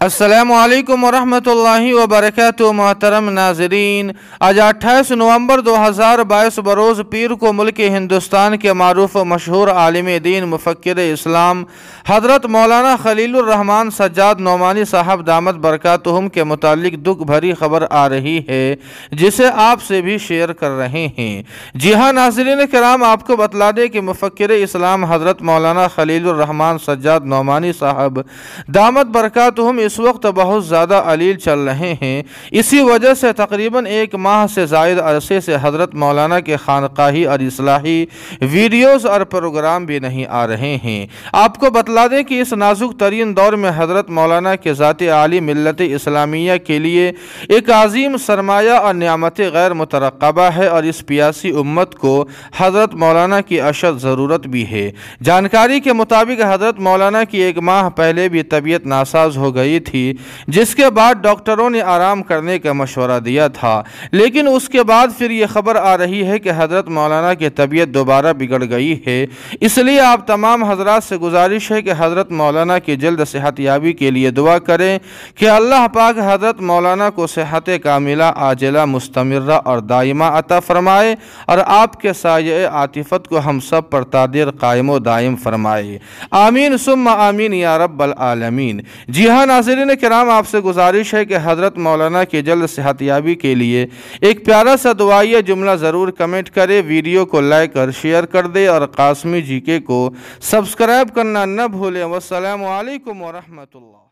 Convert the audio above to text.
السلام علیکم ورحمۃ اللہ وبرکاتہ۔ محترم ناظرین، آج 28 نومبر 2022 بروز پیر کو ملک ہندوستان کے معروف و مشہور عالم دین مفکر اسلام حضرت مولانا خلیل الرحمن سجاد نعمانی صاحب دامت برکاتہم کے متعلق دکھ بھری خبر آ رہی ہے، جسے آپ سے بھی شیئر کر رہے ہیں۔ جی ہاں ناظرین کرام، آپ کو بتلا دیں کہ مفکر اسلام حضرت مولانا خلیل الرحمن سجاد نعمانی صاحب دامت برکاتہم اس وقت بہت زیادہ علیل چل رہے ہیں۔ اسی وجہ سے تقریباً 1 ماہ سے زائد عرصے سے حضرت مولانا کے خانقاہی اور اصلاحی ویڈیوز اور پروگرام بھی نہیں آ رہے ہیں۔ آپ کو بتلا دیں کہ اس نازک ترین دور میں حضرت مولانا کے ذات عالی ملت اسلامیہ کے لیے ایک عظیم سرمایہ اور نعمت غیر مترقبہ ہے، اور اس پیاسی امت کو حضرت مولانا کی اشد ضرورت بھی ہے۔ جانکاری کے مطابق حضرت مولانا کی 1 ماہ پہلے بھی طبیعت ناساز ہو گئی تھی، جس کے بعد ڈاکٹروں نے آرام کرنے کا مشورہ دیا تھا، لیکن اس کے بعد پھر یہ خبر آ رہی ہے کہ حضرت مولانا کی طبیعت دوبارہ بگڑ گئی ہے۔ اس لیے آپ تمام حضرات سے گزارش ہے کہ حضرت مولانا کی جلد صحت یابی کے لیے دعا کریں کہ اللہ پاک حضرت مولانا کو صحت کاملہ عاجلہ مستمرہ اور دائمہ عطا فرمائے، اور آپ کے سایہ عاطفت کو ہم سب پر تادیر قائم و دائم فرمائے۔ آمین ثم آمین یا رب العالمین۔ جی ہاں ناظرین کرام، آپ سے گزارش ہے کہ حضرت مولانا کی جلد صحت یابی کے لیے ایک پیارا سا دعائیہ جملہ ضرور کمنٹ کرے، ویڈیو کو لائک اور شیئر کر دے، اور قاسمی جی کے کو سبسکرائب کرنا نہ بھولیں۔ والسلام علیکم ورحمۃ اللہ۔